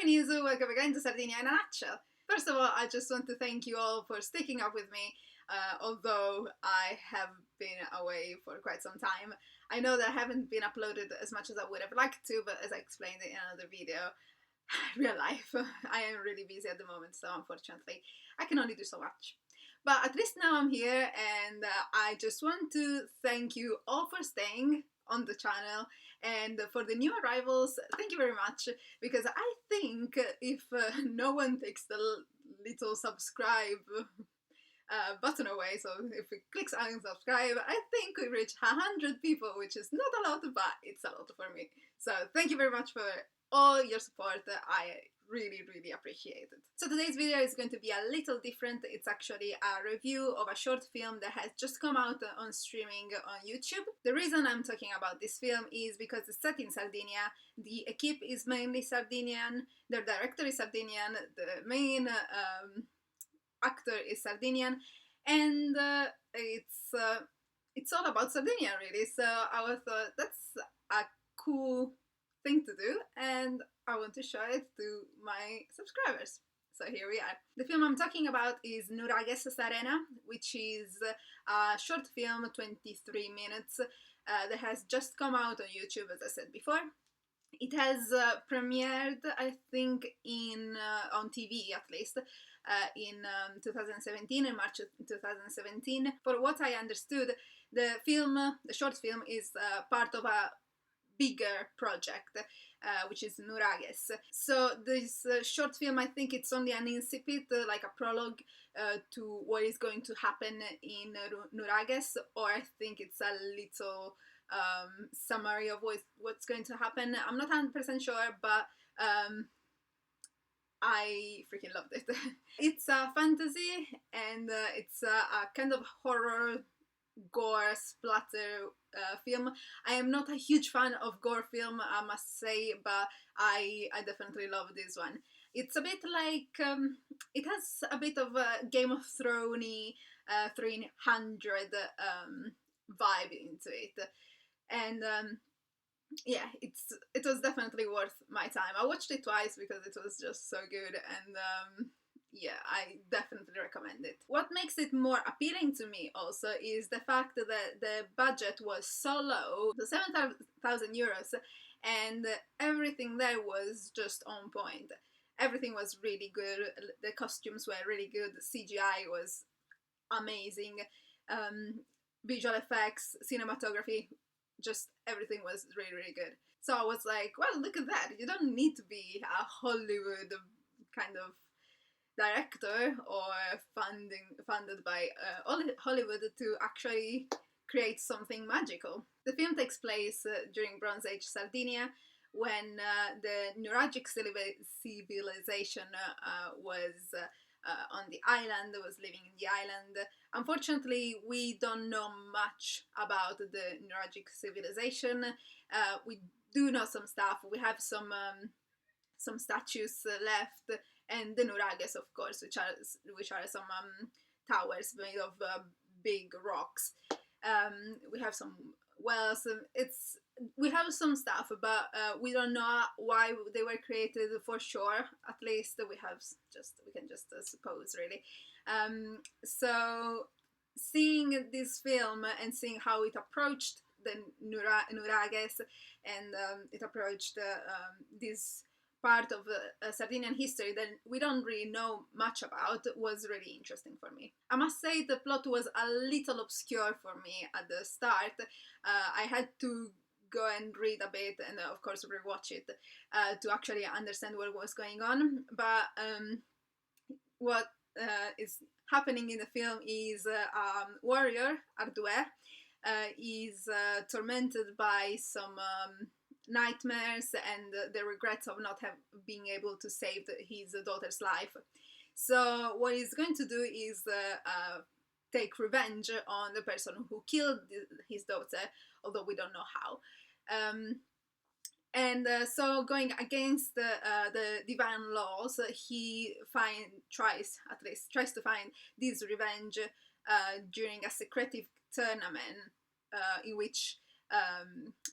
Bienvenidos, welcome again to Sardinia in a nutshell. First of all, I just want to thank you all for sticking up with me, although I have been away for quite some time. I know that I haven't been uploaded as much as I would have liked to, but as I explained in another video, real life, I am really busy at the moment, so unfortunately I can only do so much. But at least now I'm here, and I just want to thank you all for staying on the channel, and for the new arrivals, thank you very much, because I think if no one takes the little subscribe button away, so if it clicks unsubscribe, I think we reach 100 people, which is not a lot, but it's a lot for me. So thank you very much for all your support. I really appreciate it. So today's video is going to be a little different. It's actually a review of a short film that has just come out on streaming on YouTube. The reason I'm talking about this film is because it's set in Sardinia. The equipe is mainly Sardinian, the director is Sardinian, the main actor is Sardinian, and it's all about Sardinia really. So I thought that's a cool thing to do, and I want to show it to my subscribers. So here we are. The film I'm talking about is Nuraghes, which is a short film, 23 minutes, that has just come out on YouTube, as I said before. It has premiered, I think, on TV at least, in 2017, in March 2017. For what I understood, the short film is part of a bigger project, which is Nuraghes. So this short film, I think it's only an incipit, like a prologue to what is going to happen in Nuraghes, or I think it's a little summary of what's going to happen. I'm not 100% sure, but I freaking loved it. It's a fantasy, and it's a kind of horror, gore, splatter film. I am not a huge fan of gore film, I must say, but I definitely love this one. It's a bit like, it has a bit of a Game of Thrones-y 300 vibe into it. And yeah, it was definitely worth my time. I watched it twice because it was just so good, and yeah, I definitely recommend it. What makes it more appealing to me also is the fact that the budget was so low, the 7,000 euros, and everything there was just on point. Everything was really good, the costumes were really good, the CGI was amazing, visual effects, cinematography, just everything was really good. So I was like, well, look at that, you don't need to be a Hollywood kind of director or funded by Hollywood to actually create something magical. The film takes place during Bronze Age Sardinia, when the Nuraghes civilization was on the island, was living in the island. Unfortunately, we don't know much about the Nuraghes civilization. We do know some stuff. We have some statues left, and the Nuraghes, of course, which are some towers made of big rocks. We have some wells. We have some stuff, but we don't know why they were created for sure. At least we can just suppose, really. So seeing this film and seeing how it approached the Nuraghes, and it approached this part of Sardinian history that we don't really know much about, was really interesting for me. I must say the plot was a little obscure for me at the start. I had to go and read a bit, and of course rewatch it to actually understand what was going on. But what is happening in the film is warrior, Ardue, is tormented by some nightmares and the regrets of not being able to save his daughter's life. So what he's going to do is take revenge on the person who killed his daughter, although we don't know how. So going against the divine laws, he tries to find this revenge during a secretive tournament in which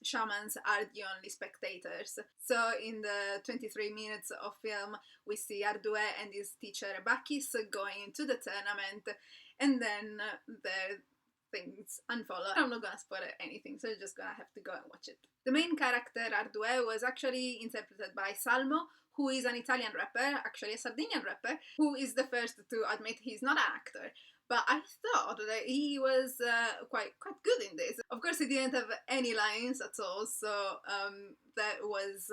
shamans are the only spectators. So in the 23 minutes of film, we see Ardue and his teacher Bakis going into the tournament, and then the things unfold. I'm not gonna spoil anything, so you're just gonna have to go and watch it. The main character, Ardue, was actually interpreted by Salmo, who is an Italian rapper, actually a Sardinian rapper, who is the first to admit he's not an actor. But I thought that he was quite good in this. Of course, he didn't have any lines at all, so that was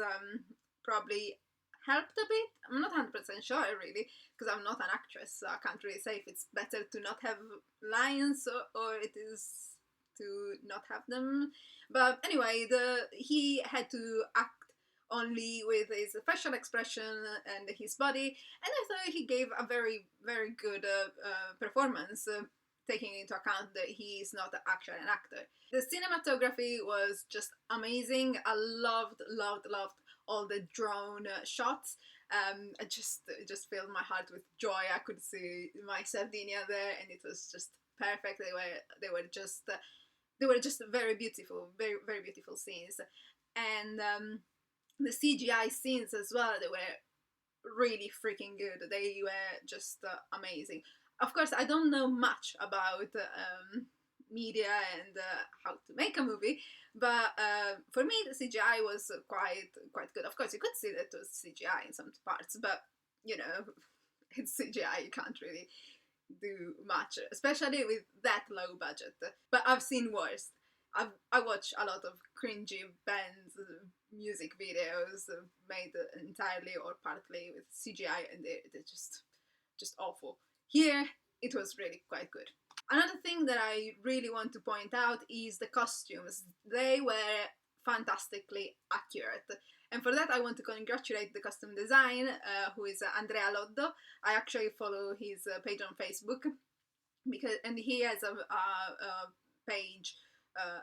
probably helped a bit. I'm not 100% sure, really, because I'm not an actress, so I can't really say if it's better to not have lines or it is to not have them. But anyway, he had to act only with his facial expression and his body, and I thought he gave a very, very good performance, taking into account that he is not actually an actor. The cinematography was just amazing. I loved all the drone shots. It just filled my heart with joy. I could see my Sardinia there, and it was just perfect. They were just very beautiful, very, very beautiful scenes, and the CGI scenes as well, they were really freaking good. They were just amazing. Of course, I don't know much about media and how to make a movie, but for me the CGI was quite good. Of course, you could see that it was CGI in some parts, but you know, it's CGI, you can't really do much, especially with that low budget. But I've seen worse. I watch a lot of cringy bands music videos made entirely or partly with CGI, and they're just awful. Here, it was really quite good. Another thing that I really want to point out is the costumes. They were fantastically accurate. And for that, I want to congratulate the costume design, who is Andrea Loddo. I actually follow his page on Facebook, and he has a page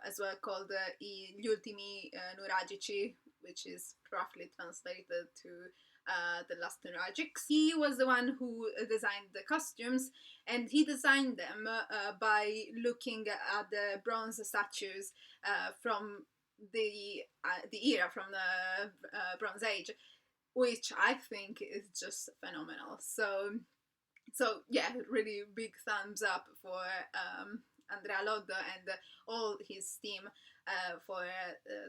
as well called Gli Ultimi Nuraghici, which is roughly translated to the last Nuraghes. He was the one who designed the costumes, and he designed them by looking at the bronze statues from the era, from the Bronze Age, which I think is just phenomenal. So yeah, really big thumbs up for Andrea Loddo and all his team for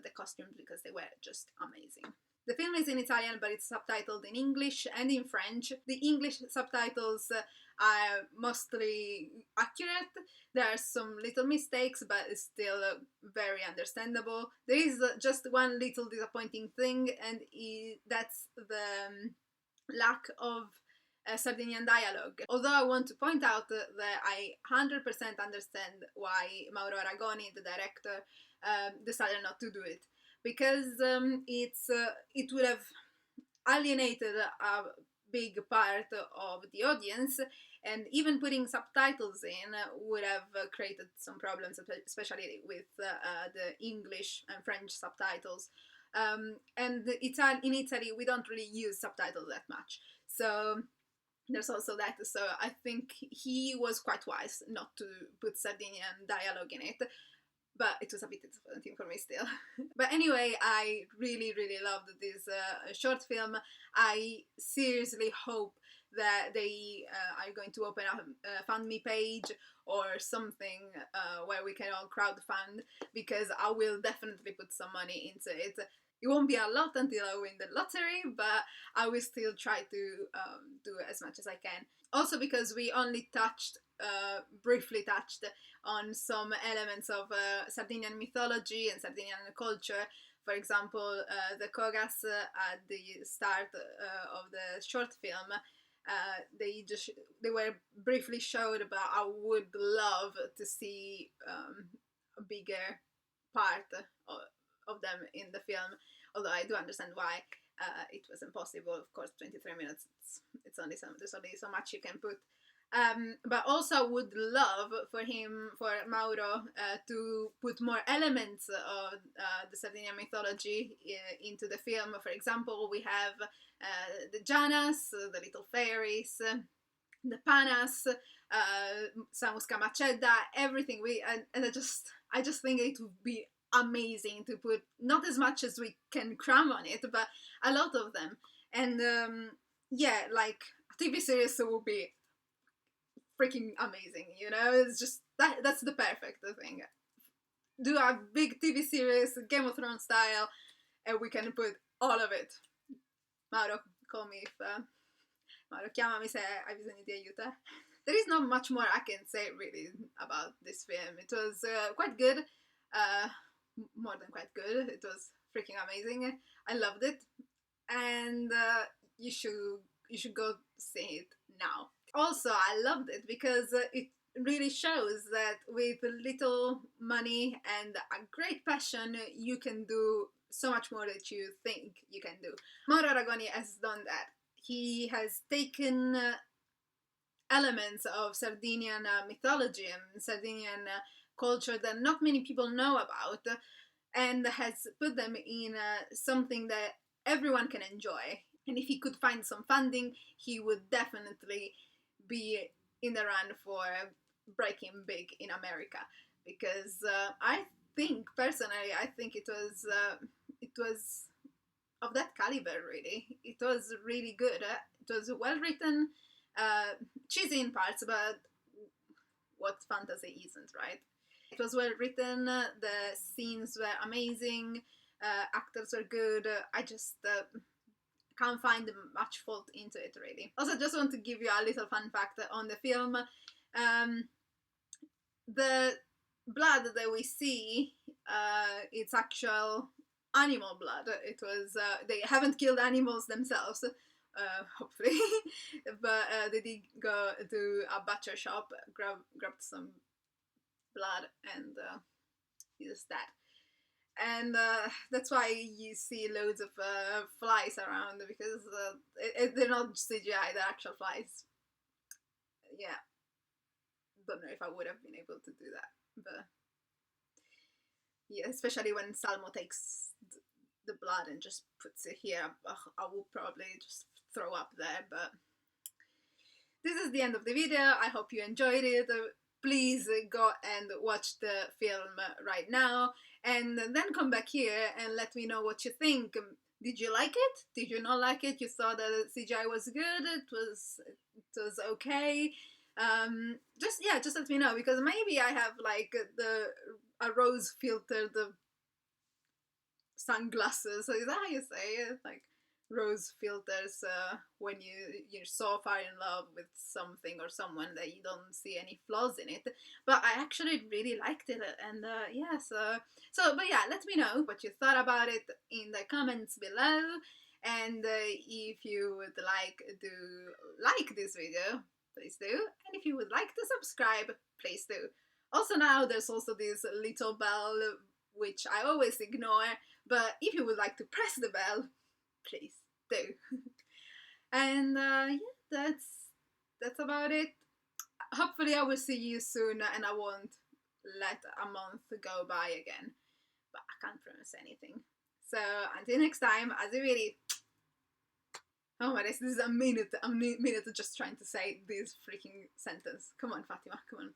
the costumes, because they were just amazing. The film is in Italian, but it's subtitled in English and in French. The English subtitles are mostly accurate. There are some little mistakes, but it's still very understandable. There is just one little disappointing thing, and that's the lack of Sardinian dialogue. Although I want to point out that I 100% understand why Mauro Aragoni, the director, decided not to do it, because it would have alienated a big part of the audience, and even putting subtitles in would have created some problems, especially with the English and French subtitles. And in Italy, we don't really use subtitles that much, so there's also that. So I think he was quite wise not to put Sardinian dialogue in it, but it was a bit disappointing for me still. But anyway, I really loved this short film. I seriously hope that they are going to open a FundMe page or something where we can all crowdfund, because I will definitely put some money into it. It won't be a lot until I win the lottery, but I will still try to do as much as I can. Also because we only briefly touched on some elements of Sardinian mythology and Sardinian culture. For example, the Kogas at the start of the short film, they were briefly showed, but I would love to see a bigger part of them in the film, although I do understand why it was impossible. Of course, 23 minutes, there's only so much you can put. But also would love for Mauro, to put more elements of the Sardinian mythology into the film. For example, we have the Janas, the little fairies, the Panas, Samusca Maceda, everything. I just think it would be amazing to put, not as much as we can cram on it, but a lot of them. And yeah, like a TV series will be freaking amazing, you know? It's just that's the perfect thing. Do a big TV series, Game of Thrones style, and we can put all of it. Mauro, call me if Mauro, chiamami se hai bisogno di aiuto. There is not much more I can say really about this film. It was quite good, more than quite good. It was freaking amazing. I loved it, and you should go see it now. Also, I loved it because it really shows that with little money and a great passion, you can do so much more that you think you can do. Mauro Aragoni has done that. He has taken elements of Sardinian mythology and Sardinian culture that not many people know about, and has put them in something that everyone can enjoy. And if he could find some funding, he would definitely be in the run for breaking big in America, because I think personally, I think it was of that caliber. Really, it was really good. It was well written, cheesy in parts, but what fantasy isn't, right? It was well written. The scenes were amazing. Actors were good. I just can't find much fault into it, really. Also, just want to give you a little fun fact on the film. The blood that we see, it's actual animal blood. It was they haven't killed animals themselves, hopefully, but they did go to a butcher shop, grabbed some blood, and used that. And that's why you see loads of flies around, because they're not CGI, they're actual flies. Yeah, don't know if I would have been able to do that, but yeah, especially when Salmo takes the blood and just puts it here, I will probably just throw up there. But this is the end of the video. I hope you enjoyed it. Please go and watch the film right now, and then come back here and let me know what you think. Did you like it? Did you not like it? You thought that CGI was good? It was okay? Just let me know, because maybe I have like a rose filtered sunglasses. Is that how you say it? Like rose filters when you're so far in love with something or someone that you don't see any flaws in it. But I actually really liked it, and yeah, but yeah, let me know what you thought about it in the comments below. And if you would like this video, please do. And if you would like to subscribe, please do. Also, now there's also this little bell, which I always ignore, but if you would like to press the bell, please do. And yeah, that's about it. Hopefully I will see you soon, and I won't let a month go by again, but I can't promise anything. So until next time, as I really, oh my goodness, this is a minute just trying to say this freaking sentence. Come on, Fatima, come on.